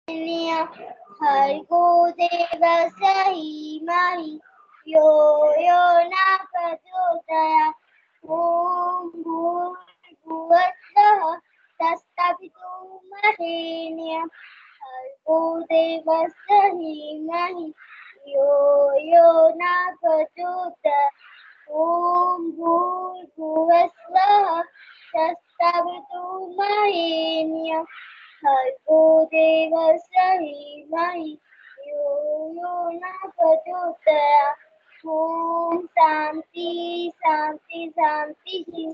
भर्गो देवस्य धीमहि यो यो न प्रचोदयात् ॐ भूर्भुवस्सुः तत्सवितुर्वरेण्यं भर्गो देवस्य धीमहि यो यो न प्रचोदयात् ॐ भूर्भुवस्सुः तत्सवितुर्वरेण्यं भर्गो देवस्य धीमहि यो यो न प्रचोदयात् ॐ शांति शांति शांति।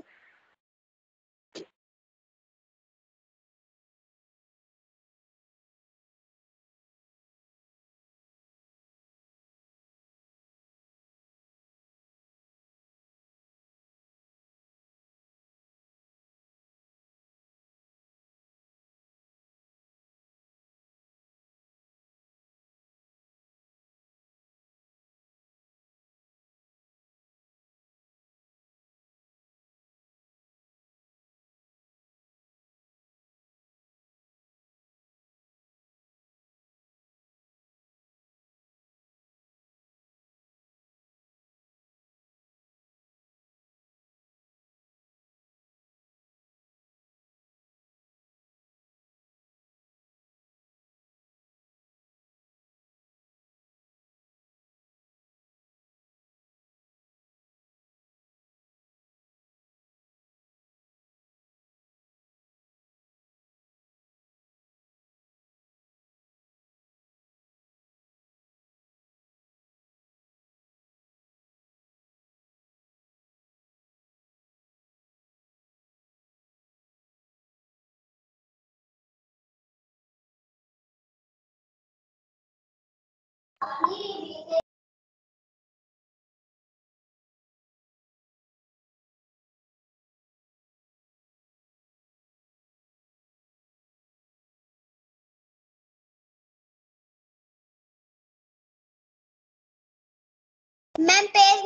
Ma'am page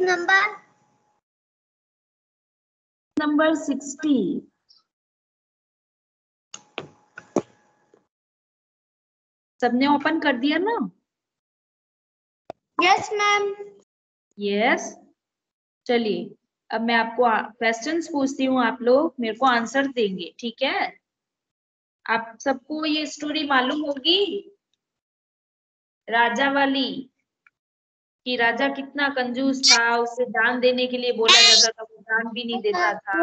number number 60। सबने ओपन कर दिया ना? Yes ma'am. यस, चलिए अब मैं आपको क्वेश्चंस पूछती हूँ, आप लोग मेरे को आंसर देंगे, ठीक है? आप सबको ये स्टोरी मालूम होगी, राजा वाली, कि राजा कितना कंजूस था, उसे दान देने के लिए बोला जाता था, वो दान भी नहीं देता था।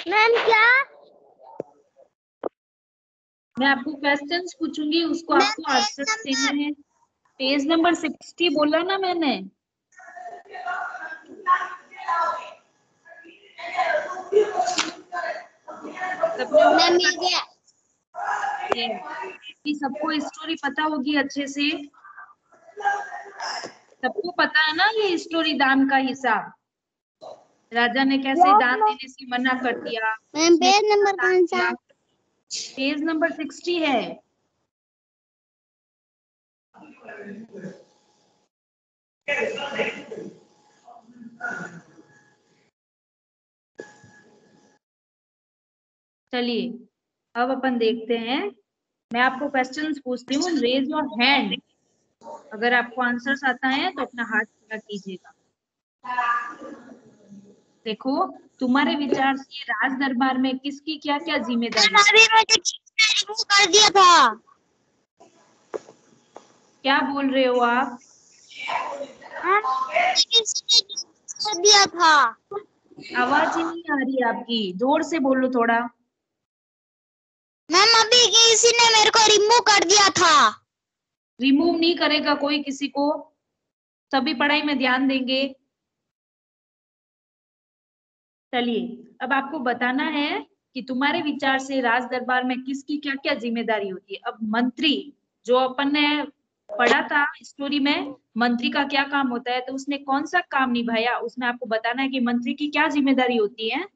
मैम क्या? मैं आपको क्वेश्चंस पूछूंगी, उसको आपको आंसर देने हैं। पेज नंबर 60 बोला ना मैंने। कि सबको स्टोरी पता होगी अच्छे से? सबको पता है ना ये स्टोरी, दान का हिसाब, राजा ने कैसे दान देने से मना कर दिया। मैम पेज नंबर कौन सा? पेज नंबर 60 है। चलिए अब अपन देखते हैं, मैं आपको क्वेश्चंस पूछती हूँ, रेज योर हैंड। अगर आपको आंसर्स आता है तो अपना हाथ खड़ा कीजिएगा। देखो, तुम्हारे विचार से राज दरबार में किसकी क्या क्या जिम्मेदारी? अभी मुझे रिमूव कर दिया था। क्या बोल रहे हो आप? कर दिया था। आवाज ही नहीं आ रही है आपकी, जोर से बोलो थोड़ा। मैम अभी किसी ने मेरे को रिमूव कर दिया था। रिमूव नहीं करेगा कोई किसी को, सभी पढ़ाई में ध्यान देंगे। चलिए अब आपको बताना है कि तुम्हारे विचार से राज दरबार में किसकी क्या क्या जिम्मेदारी होती है। अब मंत्री, जो अपन ने पढ़ा था स्टोरी में, मंत्री का क्या काम होता है, तो उसने कौन सा काम निभाया, उसमें आपको बताना है कि मंत्री की क्या जिम्मेदारी होती है।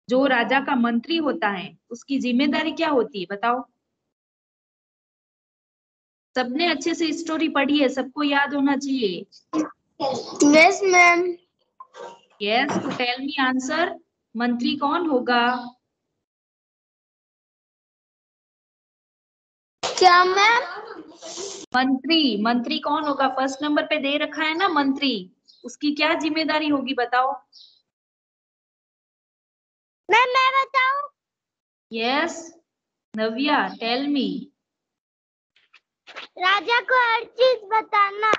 जो राजा का मंत्री होता है उसकी जिम्मेदारी क्या होती है बताओ। सबने अच्छे से स्टोरी पढ़ी है, सबको याद होना चाहिए। Yes ma'am. यस, तो टेल मी आंसर, मंत्री कौन होगा? क्या मैम? मंत्री कौन होगा? फर्स्ट नंबर पे दे रखा है ना मंत्री, उसकी क्या जिम्मेदारी होगी बताओ। मैम मैं बताऊं? यस नव्या, टेल मी। राजा को हर चीज बताना।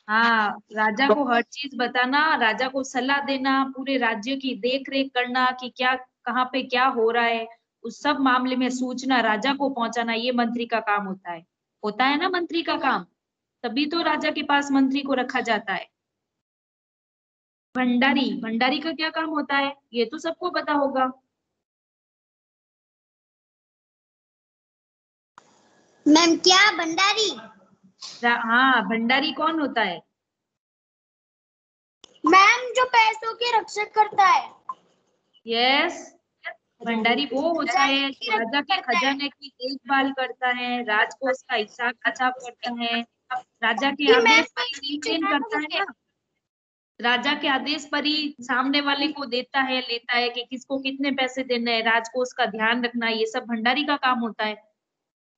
हाँ, राजा को हर चीज बताना, राजा को सलाह देना, पूरे राज्य की देख रेख करना कि क्या कहाँ पे क्या हो रहा है, उस सब मामले में सूचना राजा को पहुंचाना, ये मंत्री का काम होता है ना मंत्री का काम। तभी तो राजा के पास मंत्री को रखा जाता है। भंडारी का क्या काम होता है ये तो सबको पता होगा। मैम क्या भंडारी? हाँ, भंडारी कौन होता है? मैम जो पैसों की रक्षा करता है। यस, भंडारी वो होता है जो राजा के खजाने की देखभाल करता है, राजकोष का हिसाब किताब करता है, राजा के आदेश पर ही लेन देन करता है ना। राजा के आदेश पर ही सामने वाले को देता है लेता है कि किसको कितने पैसे देने हैं, राजकोष का ध्यान रखना, ये सब भंडारी का काम होता है।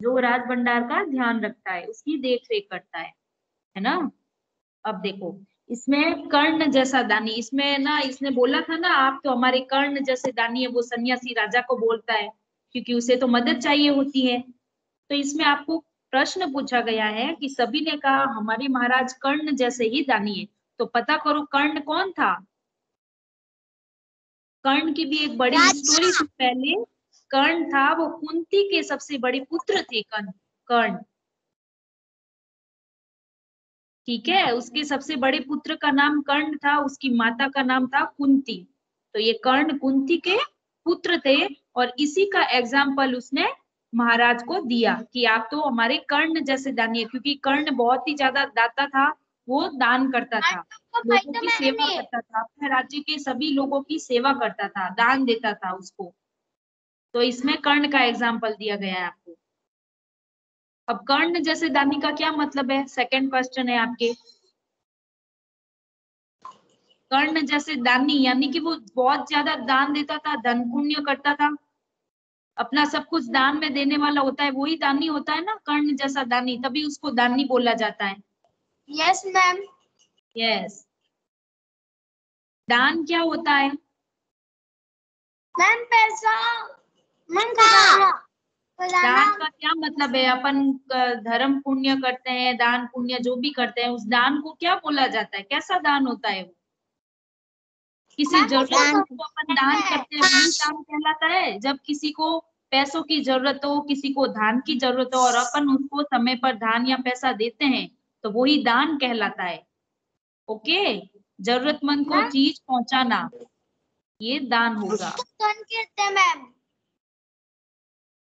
जो राज भंडार का ध्यान रखता है, उसकी देख रेख करता है ना। अब देखो, इसमें कर्ण जैसा दानी, इसमें ना इसने बोला था ना, आप तो हमारे कर्ण जैसे दानी है, वो सन्यासी राजा को बोलता है क्योंकि उसे तो मदद चाहिए होती है। तो इसमें आपको प्रश्न पूछा गया है कि सभी ने कहा हमारे महाराज कर्ण जैसे ही दानी है, तो पता करो कर्ण कौन था। कर्ण की भी एक बड़ी स्टोरी थी पहले। कर्ण था, वो कुंती के सबसे बड़े पुत्र थे कर्ण। ठीक है, उसके सबसे बड़े पुत्र का नाम कर्ण था, उसकी माता का नाम था कुंती। तो ये कर्ण कुंती के पुत्र थे, और इसी का एग्जाम्पल उसने महाराज को दिया कि आप तो हमारे कर्ण जैसे दानी है, क्योंकि कर्ण बहुत ही ज्यादा दाता था। वो दान करता था, लोगों की सेवा करता था, अपने राज्य के सभी लोगों की सेवा करता था, दान देता था उसको। तो इसमें कर्ण का एग्जाम्पल दिया गया है आपको। अब कर्ण जैसे दानी का क्या मतलब है, सेकंड क्वेश्चन है आपके। कर्ण जैसे दानी यानी कि वो बहुत ज्यादा दान देता था, धन पुण्य करता था, अपना सब कुछ दान में देने वाला होता है, वही दानी होता है ना, कर्ण जैसा दानी, तभी उसको दानी बोला जाता है। Yes ma'am. यस, दान क्या होता है? मैम पैसा। मैम खजाना। दान का क्या मतलब है? अपन धर्म पुण्य करते हैं, दान पुण्य जो भी करते हैं, उस दान को क्या बोला जाता है, कैसा दान होता है वो? किसी जरूरतमंद को अपन दान करते हैं, वही दान कहलाता है। जब किसी को पैसों की जरूरत हो, किसी को धान की जरूरत हो, और अपन उसको समय पर धान या पैसा देते हैं, तो वही दान कहलाता है। ओके, जरूरतमंद को चीज पहुंचाना, ये दान होगा। कहते हैं मैम।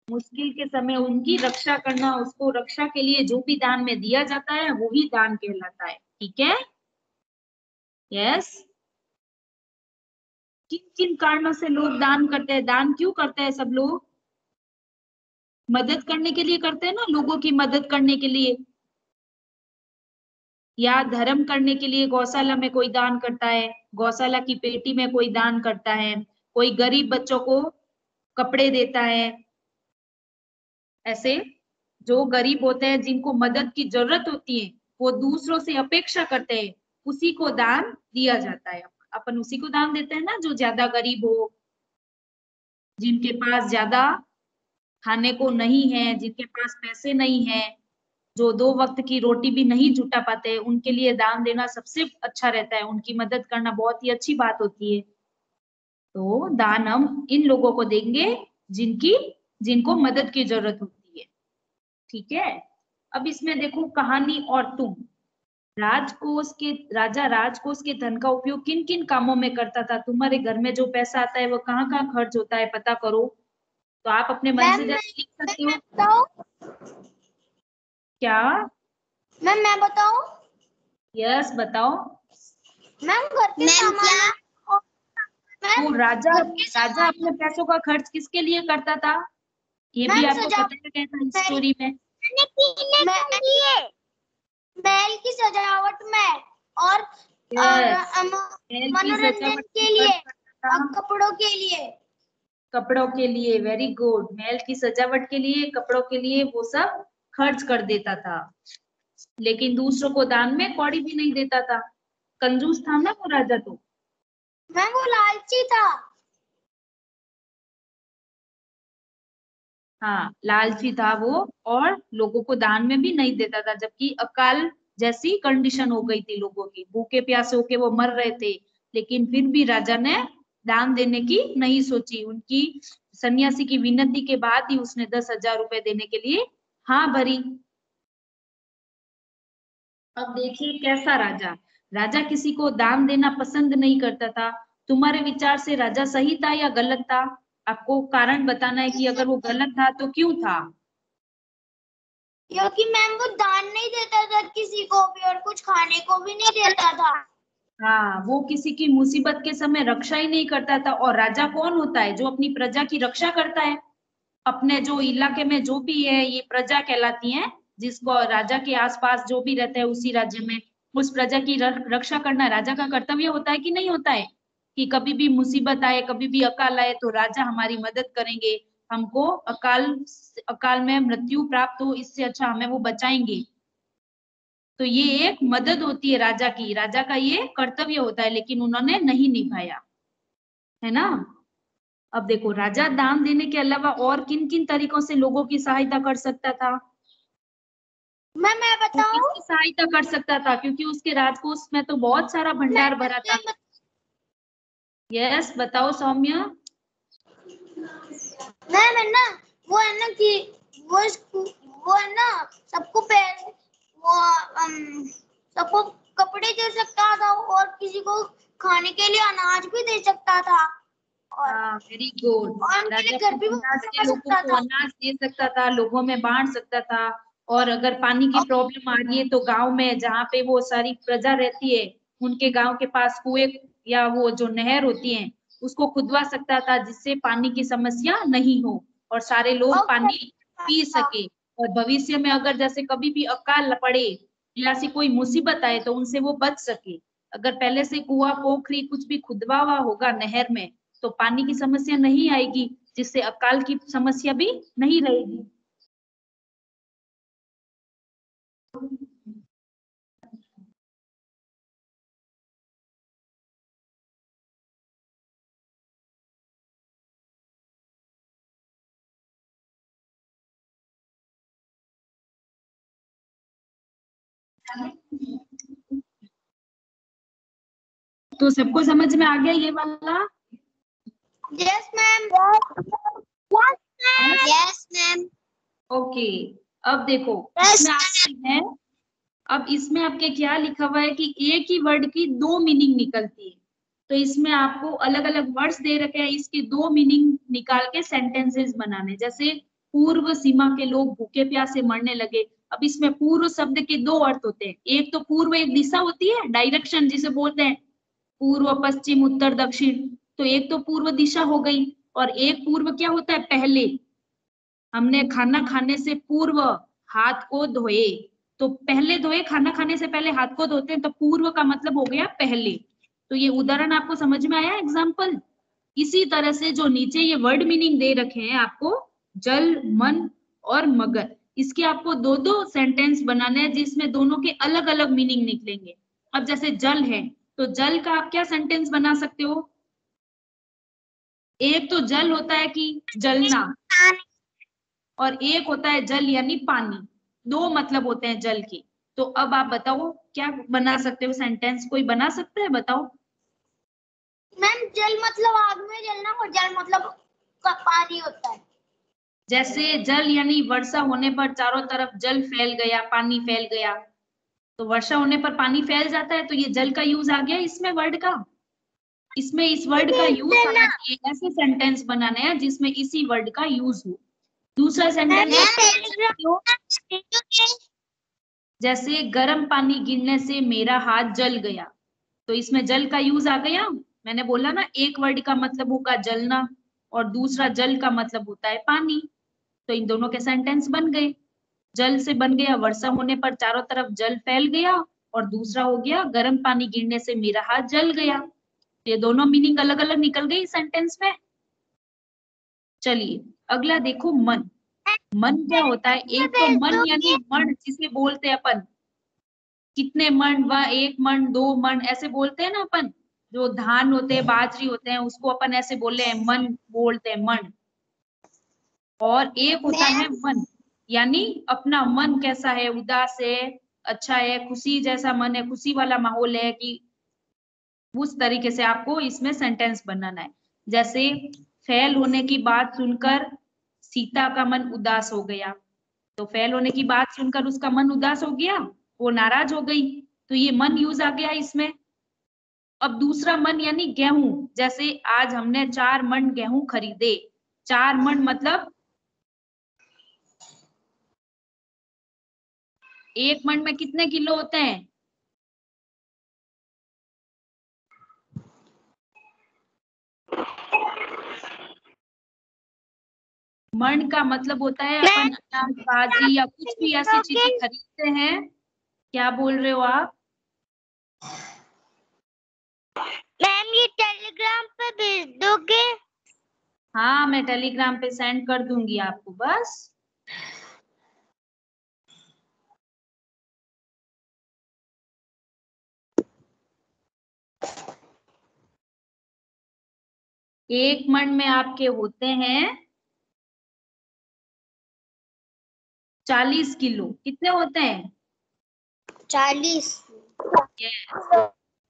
मुश्किल के समय उनकी रक्षा करना, उसको रक्षा के लिए जो भी दान में दिया जाता है वही दान कहलाता है। ठीक है, यस। किन किन कारणों से लोग दान करते हैं? दान क्यों करते हैं सब लोग? मदद करने के लिए करते हैं ना, लोगों की मदद करने के लिए, या धर्म करने के लिए। गौशाला में कोई दान करता है, गौशाला की पेटी में कोई दान करता है, कोई गरीब बच्चों को कपड़े देता है। ऐसे जो गरीब होते हैं, जिनको मदद की जरूरत होती है, वो दूसरों से अपेक्षा करते हैं, उसी को दान दिया जाता है। अपन उसी को दान देते हैं ना, जो ज्यादा गरीब हो, जिनके पास ज्यादा खाने को नहीं है, जिनके पास पैसे नहीं है, जो 2 वक्त की रोटी भी नहीं जुटा पाते, उनके लिए दान देना सबसे अच्छा रहता है, उनकी मदद करना बहुत ही अच्छी बात होती है। तो दान हम इन लोगों को देंगे जिनको मदद की जरूरत होती है। ठीक है, अब इसमें देखो कहानी और तुम। राजा राजकोष के धन का उपयोग किन किन कामों में करता था? तुम्हारे घर में जो पैसा आता है वो कहाँ कहाँ खर्च होता है, पता करो। तो आप अपने मन से जैसे लिख सकते हो। बताओ। क्या? मैम मैं बताऊं? यस बताओ। मैम घर के सामान। मैम तो राजा सबके राजा अपने पैसों का खर्च किसके लिए करता था? ये भी मैम आपको बताया गया था इस स्टोरी में। महल की सजावट में और Yes, महल की मनोरंजन सजावट के में लिए खर्च करता था। और कपड़ों के लिए। कपड़ों के लिए, वेरी गुड। महल की सजावट के लिए, कपड़ों के लिए वो सब खर्च कर देता था, लेकिन दूसरों को दान में कौड़ी भी नहीं देता था। कंजूस था ना वो राजा तो। मैम वो लालची था। हाँ, लालची था वो, और लोगों को दान में भी नहीं देता था, जबकि अकाल जैसी कंडीशन हो गई थी लोगों की, भूखे प्यासे होके वो मर रहे थे, लेकिन फिर भी राजा ने दान देने की नहीं सोची। उनकी सन्यासी की विनती के बाद ही उसने 10,000 रुपए देने के लिए हाँ भरी। अब देखिए कैसा राजा। राजा किसी को दान देना पसंद नहीं करता था। तुम्हारे विचार से राजा सही था या गलत था? आपको कारण बताना है कि अगर वो गलत था तो क्यों था। क्योंकि मैम वो दान नहीं देता था किसी को भी और कुछ खाने को भी नहीं देता था। हाँ, वो किसी की मुसीबत के समय रक्षा ही नहीं करता था। और राजा कौन होता है? जो अपनी प्रजा की रक्षा करता है। अपने जो इलाके में जो भी है, ये प्रजा कहलाती है, जिसको राजा के आसपास जो भी रहता है उसी राज्य में, उस प्रजा की रक्षा करना राजा का कर्तव्य होता है कि नहीं होता है? कि कभी भी मुसीबत आए, कभी भी अकाल आए तो राजा हमारी मदद करेंगे, हमको अकाल अकाल में मृत्यु प्राप्त हो इससे अच्छा हमें वो बचाएंगे। तो ये एक मदद होती है राजा की, राजा का ये कर्तव्य होता है, लेकिन उन्होंने नहीं निभाया, है ना। अब देखो, राजा दान देने के अलावा और किन किन तरीकों से लोगों की सहायता कर सकता था? मैं वो बताऊं? किसकी सहायता कर सकता था? क्योंकि उसके राजकोष में तो बहुत सारा भंडार भरा था। यस, बताओ सौम्या। मैम है ना, वो है ना कि वो है ना सबको वो सबको कपड़े दे सकता था और किसी को खाने के लिए अनाज भी दे सकता था और वेरी गुड। उनके लिए राजा घर भी प्रयास से बना लोगों सकता को था। अनाज दे सकता था, लोगों में बांट सकता था। और अगर पानी की प्रॉब्लम आ रही है तो गांव में जहाँ पे वो सारी प्रजा रहती है, उनके गांव के पास कुएं या वो जो नहर होती है उसको खुदवा सकता था, जिससे पानी की समस्या नहीं हो और सारे लोग और पानी पी सके। और भविष्य में अगर जैसे कभी भी अकाल पड़े या ऐसी कोई मुसीबत आए तो उनसे वो बच सके। अगर पहले से कुआं पोखरी कुछ भी खुदवा हुआ होगा नहर में, तो पानी की समस्या नहीं आएगी, जिससे अकाल की समस्या भी नहीं रहेगी। तो सबको समझ में आ गया ये वाला? Yes ma'am. Yes ma'am. Okay. अब देखो, इसमें आपकी है, अब इसमें आपके क्या लिखा हुआ है कि एक ही वर्ड की दो मीनिंग निकलती है। तो इसमें आपको अलग अलग वर्ड्स दे रखे हैं, इसके दो मीनिंग निकाल के सेंटेंसेस बनाने। जैसे पूर्व सीमा के लोग भूखे प्यासे मरने लगे। अब इसमें पूर्व शब्द के दो अर्थ होते हैं। एक तो पूर्व एक दिशा होती है, डायरेक्शन जिसे बोलते हैं, पूर्व पश्चिम उत्तर दक्षिण। तो एक तो पूर्व दिशा हो गई, और एक पूर्व क्या होता है? पहले। हमने खाना खाने से पूर्व हाथ को धोए, तो पहले धोए, खाना खाने से पहले हाथ को धोते हैं, तो पूर्व का मतलब हो गया पहले। तो ये उदाहरण आपको समझ में आया, एग्जाम्पल। इसी तरह से जो नीचे ये वर्ड मीनिंग दे रखे हैं आपको, जल, मन और मगर, इसके आपको दो दो सेंटेंस बनाने हैं जिसमें दोनों के अलग अलग मीनिंग निकलेंगे। अब जैसे जल है, तो जल का आप क्या सेंटेंस बना सकते हो? एक तो जल होता है कि जलना, और एक होता है जल यानी पानी। दो मतलब होते हैं जल के। तो अब आप बताओ क्या बना सकते हो सेंटेंस? कोई बना सकता है? बताओ। मैम जल मतलब आग में जलना और जल मतलब पानी होता है। जैसे जल यानी वर्षा होने पर चारों तरफ जल फैल गया, पानी फैल गया। तो वर्षा होने पर पानी फैल जाता है, तो ये जल का यूज आ गया इसमें वर्ड का। इसमें इस वर्ड का यूज आना चाहिए, ऐसे सेंटेंस बनाने हैं जिसमें इसी वर्ड का यूज हो। दूसरा सेंटेंस जैसे गर्म पानी गिरने से मेरा हाथ जल गया, तो इसमें जल का यूज आ गया। मैंने बोला ना, एक वर्ड का मतलब होगा जलना और दूसरा जल का मतलब होता है पानी। तो इन दोनों के सेंटेंस बन गए। जल से बन गया वर्षा होने पर चारों तरफ जल फैल गया, और दूसरा हो गया गर्म पानी गिरने से मेरा हाथ जल गया। ये दोनों मीनिंग अलग अलग निकल गई सेंटेंस में। चलिए अगला देखो, मन। मन क्या होता है? एक तो मन यानी मण जिसे बोलते हैं अपन, कितने मण, व एक मण, दो मण, ऐसे बोलते हैं ना अपन। जो धान होते हैं, बाजरी होते हैं, उसको अपन ऐसे बोले हैं, मन बोलते हैं, मन। और एक होता है मन, यानी अपना मन कैसा है, उदास है, अच्छा है, खुशी जैसा मन है, खुशी वाला माहौल है, कि उस तरीके से आपको इसमें सेंटेंस बनाना है। जैसे फेल होने की बात सुनकर सीता का मन उदास हो गया। तो फेल होने की बात सुनकर उसका मन उदास हो गया, वो नाराज हो गई, तो ये मन यूज आ गया इसमें। अब दूसरा मन यानी गेहूं, जैसे आज हमने 4 मन गेहूं खरीदे। 4 मन मतलब 1 मन में कितने किलो होते हैं? मन का मतलब होता है अपन अनाज, बाजरी या कुछ भी ऐसी चीजें खरीदते हैं। क्या बोल रहे हो आप? मैम ये टेलीग्राम पे भेज दोगे? हाँ, मैं टेलीग्राम पे सेंड कर दूंगी आपको बस। एक मन में आपके होते हैं 40 किलो। कितने होते हैं? 40।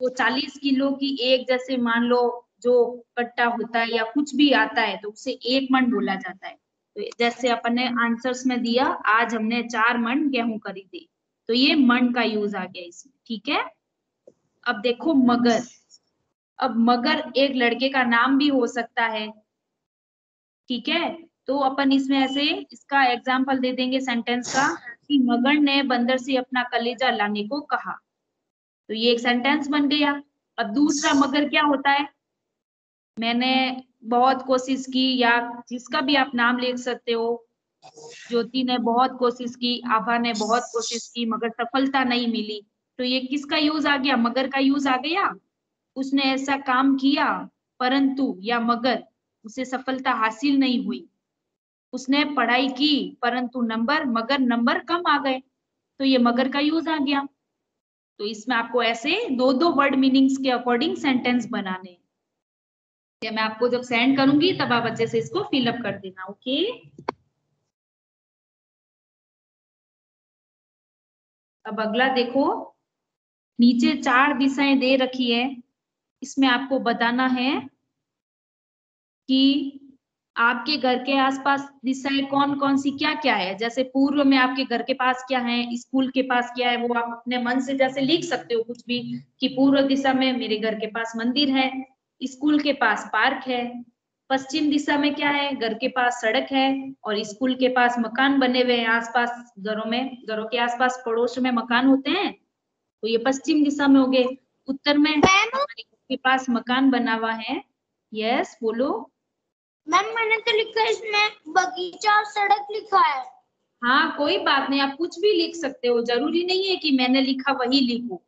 तो 40 किलो की एक, जैसे मान लो जो कट्टा होता है या कुछ भी आता है, तो उसे 1 मन बोला जाता है। तो जैसे अपन ने आंसर्स में दिया, आज हमने 4 मन गेहूं खरीदे, तो ये मन का यूज आ गया इसमें। ठीक है। अब देखो मगर। अब मगर एक लड़के का नाम भी हो सकता है। ठीक है। तो अपन इसमें ऐसे इसका एग्जाम्पल दे देंगे सेंटेंस का, कि मगर ने बंदर से अपना कलेजा लाने को कहा। तो ये एक सेंटेंस बन गया। अब दूसरा मगर क्या होता है? मैंने बहुत कोशिश की, या जिसका भी आप नाम लिख सकते हो। ज्योति ने बहुत कोशिश की, आभा ने बहुत कोशिश की, मगर सफलता नहीं मिली। तो ये किसका यूज आ गया? मगर का यूज आ गया। उसने ऐसा काम किया परंतु, या मगर उसे सफलता हासिल नहीं हुई। उसने पढ़ाई की परंतु मगर नंबर कम आ गए। तो ये मगर का यूज आ गया। तो इसमें आपको ऐसे दो दो वर्ड मीनिंग्स के अकॉर्डिंग सेंटेंस बनाने हैं। या मैं आपको जब सेंड करूंगी तब आप अच्छे से इसको फिलअप कर देना। ओके। अब अगला देखो, नीचे 4 दिशाएं दे रखी है। इसमें आपको बताना है कि आपके घर के आसपास दिशाएं कौन कौन सी क्या क्या है। जैसे पूर्व में आपके घर के पास क्या है, स्कूल के पास क्या है, वो आप अपने मन से जैसे लिख सकते हो कुछ भी, कि पूर्व दिशा में मेरे घर के पास मंदिर है, स्कूल के पास पार्क है। पश्चिम दिशा में क्या है? घर के पास सड़क है और स्कूल के पास मकान बने हुए हैं आसपास, घरों में, घरों के आसपास पड़ोस में मकान होते हैं। तो ये पश्चिम दिशा में हो गए। उत्तर में हमारे घर के पास मकान बना हुआ है। यस बोलो। मैम मैंने तो लिखा है इसमें बगीचा और सड़क लिखा है। हाँ कोई बात नहीं, आप कुछ भी लिख सकते हो, जरूरी नहीं है कि मैंने लिखा वही लिखो।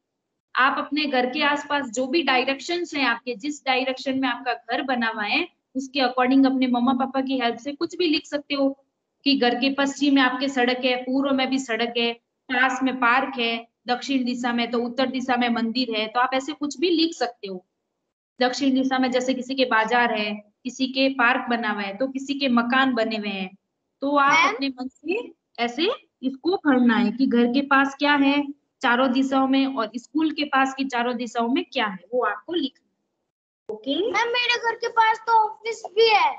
आप अपने घर के आसपास जो भी डायरेक्शंस हैं आपके, जिस डायरेक्शन में आपका घर बना हुआ है, उसके अकॉर्डिंग अपने मम्मा पापा की हेल्प से कुछ भी लिख सकते हो। कि घर के पश्चिम में आपके सड़क है, पूर्व में भी सड़क है, पास में पार्क है, दक्षिण दिशा में, तो उत्तर दिशा में मंदिर है। तो आप ऐसे कुछ भी लिख सकते हो। दक्षिण दिशा में जैसे किसी के बाजार है, किसी के पार्क बना हुआ है, तो किसी के मकान बने हुए हैं। तो आप मैम अपने मन से ऐसे इसको भरना है कि घर के पास क्या है चारों दिशाओं में, और स्कूल के पास की चारों दिशाओं में क्या है, वो आपको लिखना है। ओके। मैम मेरे घर के पास तो ऑफिस भी है।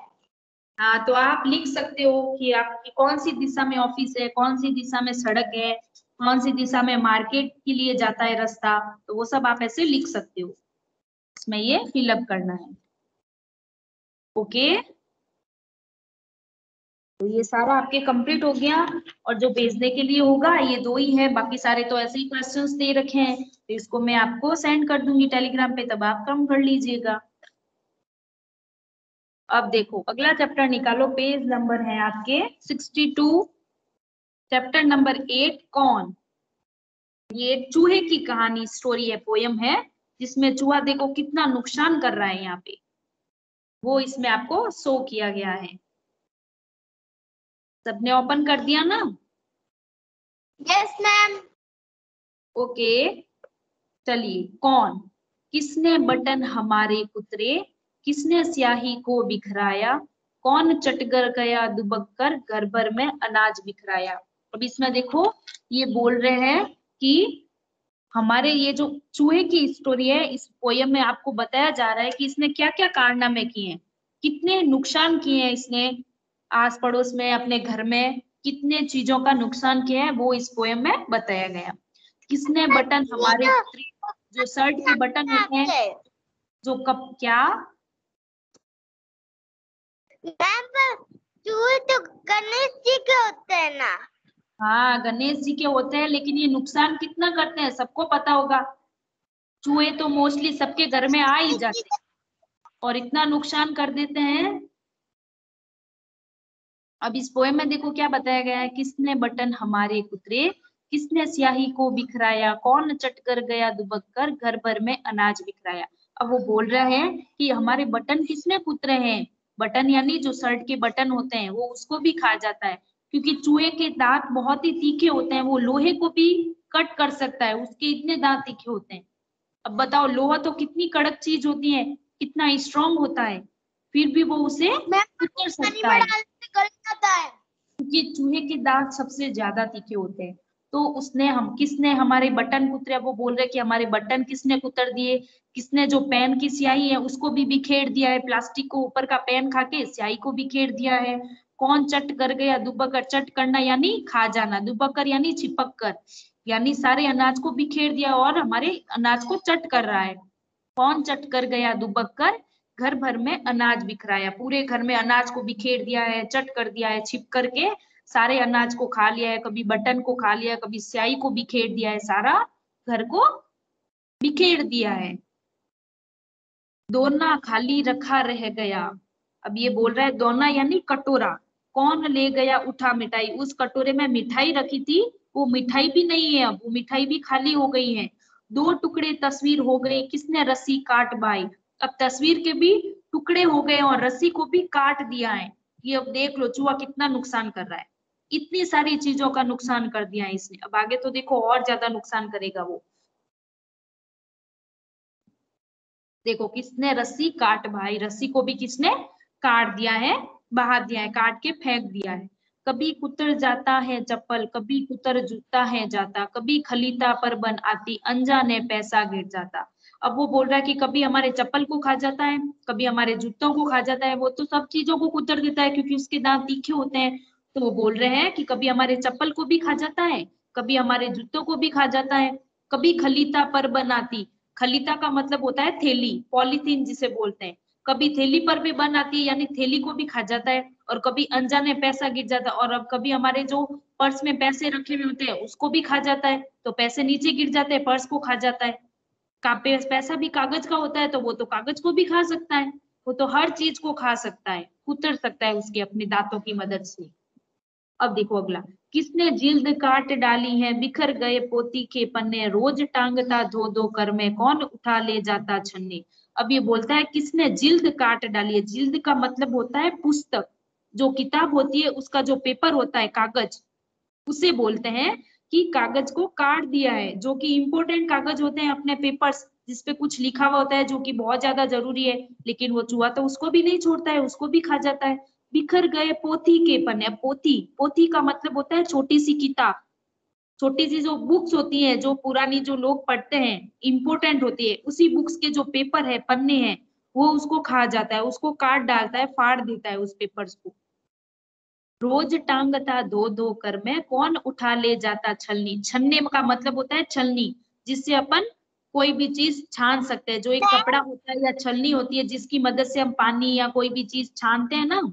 हाँ तो आप लिख सकते हो कि आपकी कौन सी दिशा में ऑफिस है, कौन सी दिशा में सड़क है, कौन सी दिशा में मार्केट के लिए जाता है रास्ता। तो वो सब आप ऐसे लिख सकते हो। इसमें ये फिलअप करना है। ओके। तो ये सारा आपके कंप्लीट हो गया। और जो भेजने के लिए होगा ये 2 ही है, बाकी सारे तो ऐसे ही क्वेश्चंस दे रखे हैं। तो इसको मैं आपको सेंड कर दूंगी टेलीग्राम पे, तब आप कम कर लीजिएगा। अब देखो अगला चैप्टर निकालो, पेज नंबर है आपके 62, चैप्टर नंबर 8 कौन। ये चूहे की कहानी, स्टोरी है, पोयम है, जिसमें चूहा देखो कितना नुकसान कर रहा है यहाँ पे, वो इसमें आपको शो किया गया है। सबने ओपन कर दिया ना? Yes ma'am. ओके, चलिए। कौन, किसने बटन हमारे कुतरे, किसने स्याही को बिखराया, कौन चटकर गया दुबक कर घर भर में अनाज बिखराया। अब इसमें देखो ये बोल रहे हैं कि हमारे ये जो चूहे की स्टोरी है, इस पोयम में आपको बताया जा रहा है कि इसने क्या क्या कारनामे किए हैं, कितने नुकसान किए हैं इसने आस पड़ोस में, अपने घर में कितने चीजों का नुकसान किया है, वो इस पोयम में बताया गया। किसने बटन हमारे कुतरे, जो शर्ट के बटन होते हैं, जो कब क्या मैम, चूहे तो गणेश जी के होते हैं ना? हाँ गणेश जी के होते हैं, लेकिन ये नुकसान कितना करते हैं सबको पता होगा। चूहे तो मोस्टली सबके घर में आ ही जाते हैं और इतना नुकसान कर देते हैं। अब इस पोएम में देखो क्या बताया गया है, किसने बटन हमारे कुतरे, किसने स्याही को बिखराया, कौन चट कर गया दुबक कर घर भर में अनाज बिखराया। अब वो बोल रहे हैं कि हमारे बटन किसने कुतरे हैं, बटन यानी जो शर्ट के बटन होते हैं, वो उसको भी खा जाता है, क्योंकि चूहे के दांत बहुत ही तीखे होते हैं, वो लोहे को भी कट कर सकता है, उसके इतने दांत तीखे होते हैं। अब बताओ लोहा तो कितनी कड़क चीज होती है, कितना स्ट्रांग होता है, फिर भी वो उसे मैम, कुतर पानी सकता में है, डालने से गल जाता है। क्योंकि चूहे के दांत सबसे ज्यादा तीखे होते हैं। तो उसने हम किसने हमारे बटन कुतरे, वो बोल रहे कि हमारे बटन किसने कुतर दिए, किसने जो पेन की स्याही है उसको भी बिखेर दिया है, प्लास्टिक को ऊपर का पेन खा के स्याही को बिखेर दिया है, कौन चट कर गया दुबक कर, चट करना यानी खा जाना, दुबक कर यानी चिपक कर, यानी सारे अनाज को बिखेर दिया और हमारे अनाज को चट कर रहा है। कौन चट कर गया दुबक कर घर भर में अनाज बिखराया, पूरे घर में अनाज को बिखेर दिया है, चट कर दिया है, छिप करके सारे अनाज को खा लिया है, कभी बटन को खा लिया, कभी स्याही को बिखेर दिया है, सारा घर को बिखेर दिया है। दोना खाली रखा रह गया। अब ये बोल रहा है दोना यानी कटोरा, कौन ले गया उठा मिठाई, उस कटोरे में मिठाई रखी थी, वो मिठाई भी नहीं है, अब वो मिठाई भी खाली हो गई है। दो टुकड़े तस्वीर हो गए, किसने रस्सी काट बाई। अब तस्वीर के भी टुकड़े हो गए और रस्सी को भी काट दिया है। ये अब देख लो चूहा कितना नुकसान कर रहा है, इतनी सारी चीजों का नुकसान कर दिया है इसने। अब आगे तो देखो और ज्यादा नुकसान करेगा वो। देखो किसने रस्सी काट भाई, रस्सी को भी किसने काट दिया है, बहा दिया है, काट के फेंक दिया है। कभी कुतर जाता है चप्पल, कभी कुतर जूता है जाता, कभी खलीता पर बन आती, अनजाने पैसा गिर जाता। अब वो बोल रहा है कि कभी हमारे चप्पल को खा जाता है, कभी हमारे जूतों को खा जाता है, वो तो सब चीजों को कुतर देता है क्योंकि उसके दांत तीखे होते हैं। तो वो बोल रहे हैं कि कभी हमारे चप्पल को भी खा जाता है, कभी हमारे जूतों को भी खा जाता है, कभी खलीता पर बनाती, खलीता का मतलब होता है थैली, पॉलीथीन जिसे बोलते हैं, कभी थैली पर भी बन आती है यानी थैली को भी खा जाता है, और कभी अनजाने पैसा गिर जाता है, और अब कभी हमारे जो पर्स में पैसे रखे हुए होते हैं उसको भी खा जाता है, तो पैसे नीचे गिर जाते हैं, पर्स को खा जाता है। पैसा भी कागज का होता है तो वो तो कागज को भी खा सकता है, वो तो हर चीज को खा सकता है, कुतर सकता है उसके अपने दांतों की मदद से। अब देखो अगला, किसने जिल्द काट डाली है, बिखर गए पोती के पन्ने, रोज टांगता धो धो कर में, कौन उठा ले जाता छन्ने। अब ये बोलता है किसने जिल्द काट डाली है, जिल्द का मतलब होता है पुस्तक, जो किताब होती है उसका जो पेपर होता है कागज, उसे बोलते हैं कि कागज को काट दिया है। जो कि इंपॉर्टेंट कागज होते हैं अपने पेपर्स, जिसपे कुछ लिखा हुआ होता है जो कि बहुत ज्यादा जरूरी है, लेकिन वो चूहा तो उसको भी नहीं छोड़ता है, उसको भी खा जाता है। बिखर गए पोथी के पन्ने, पोथी, पोथी का मतलब होता है छोटी सी किताब, छोटी सी जो बुक्स होती है, जो पुरानी जो लोग पढ़ते हैं, इंपॉर्टेंट होती है, उसी बुक्स के जो पेपर है, पन्ने हैं, वो उसको खा जाता है, उसको काट डालता है, फाड़ देता है उस पेपर्स को। रोज टांगता धो धो कर में, कौन उठा ले जाता छलनी, छलने का मतलब होता है छलनी, जिससे अपन कोई भी चीज छान सकते हैं, जो एक कपड़ा होता है या छलनी होती है जिसकी मदद से हम पानी या कोई भी चीज छानते हैं ना,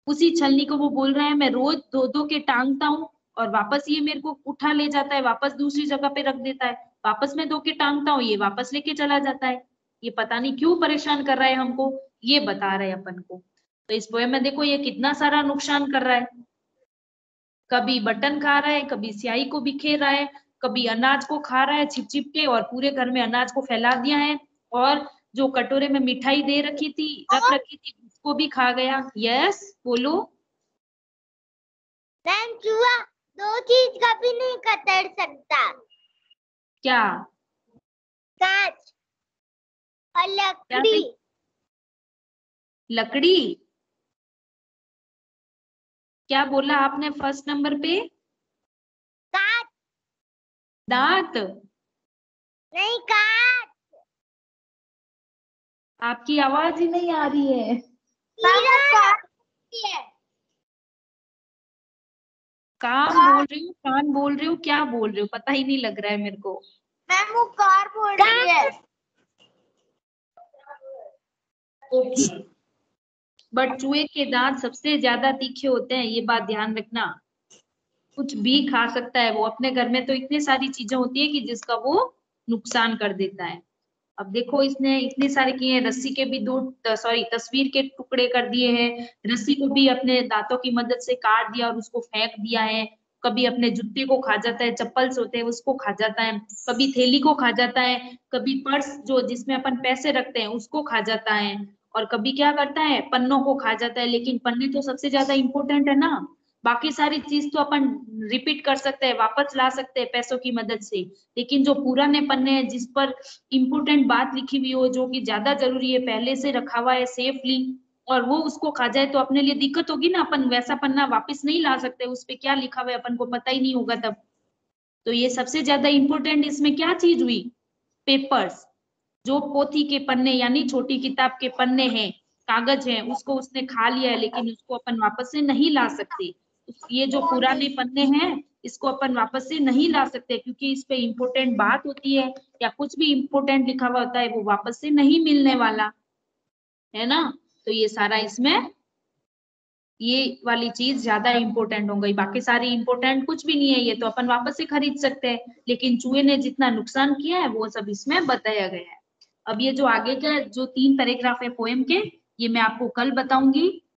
उसी छलनी को वो बोल रहा है मैं रोज धो धो के टांगता हूँ, और वापस ये मेरे को उठा ले जाता है, वापस दूसरी जगह पे रख देता है, वापस मैं धो के टांगता हूँ, ये वापस लेके चला जाता है। ये पता नहीं क्यों परेशान कर रहा है हमको, ये बता रहे हैं अपन को। तो इस पोएम में देखो ये कितना सारा नुकसान कर रहा है, कभी बटन खा रहा है, कभी स्याही को बिखेर रहा है, कभी अनाज को खा रहा है छिप छिप के और पूरे घर में अनाज को फैला दिया है, और जो कटोरे में मिठाई दे रखी थी रख रखी थी उसको भी खा गया। यस बोलो। मैम चूहा दो चीज कभी नहीं कतर सकता, क्या? कांच और लकड़ी। लकड़ी? क्या बोला आपने फर्स्ट नंबर पे? कांच दांत? नहीं, कांच। आपकी आवाज ही नहीं आ रही है। काम बोल रही हूँ, कान बोल रही हूँ, क्या बोल रही हूँ पता ही नहीं लग रहा है मेरे को। मैम वो कार बोल रही है। ओके, बट चूहे के दांत सबसे ज्यादा तीखे होते हैं, ये बात ध्यान रखना। कुछ भी खा सकता है वो, अपने घर में तो इतनी सारी चीजें होती है कि जिसका वो नुकसान कर देता है। अब देखो इसने इतने सारे किए हैं, रस्सी के भी दो तस्वीर के टुकड़े कर दिए हैं, रस्सी को भी अपने दांतों की मदद से काट दिया और उसको फेंक दिया है। कभी अपने जूते को खा जाता है, चप्पल्स होते हैं उसको खा जाता है, कभी थैली को खा जाता है, कभी पर्स जो जिसमें अपन पैसे रखते हैं उसको खा जाता है, और कभी क्या करता है पन्नों को खा जाता है। लेकिन पन्ने तो सबसे ज्यादा इंपॉर्टेंट है ना, बाकी सारी चीज तो अपन रिपीट कर सकते हैं, वापस ला सकते हैं पैसों की मदद से, लेकिन जो पुराने पन्ने हैं जिस पर इम्पोर्टेंट बात लिखी हुई हो, जो कि ज्यादा जरूरी है, पहले से रखा हुआ है सेफली, और वो उसको खा जाए तो अपने लिए दिक्कत होगी ना, अपन वैसा पन्ना वापस नहीं ला सकते, उस पे क्या लिखा हुआ है अपन को पता ही नहीं होगा तब। तो ये सबसे ज्यादा इम्पोर्टेंट इसमें क्या चीज हुई? पेपर्स। जो पोथी के पन्ने यानी छोटी किताब के पन्ने हैं, कागज है, उसको उसने खा लिया है, लेकिन उसको अपन वापस से नहीं ला सकते। ये जो पुराने पन्ने हैं इसको अपन वापस से नहीं ला सकते, क्योंकि इस पे इम्पोर्टेंट बात होती है या कुछ भी इम्पोर्टेंट लिखा हुआ होता है वो वापस से नहीं मिलने वाला है ना। तो ये सारा इसमें ये वाली चीज ज्यादा इंपॉर्टेंट हो गई, बाकी सारी इंपॉर्टेंट कुछ भी नहीं है, ये तो अपन वापस से खरीद सकते हैं, लेकिन चूहे ने जितना नुकसान किया है वो सब इसमें बताया गया है। अब ये जो आगे का जो 3 पैराग्राफ है पोएम के, ये मैं आपको कल बताऊंगी।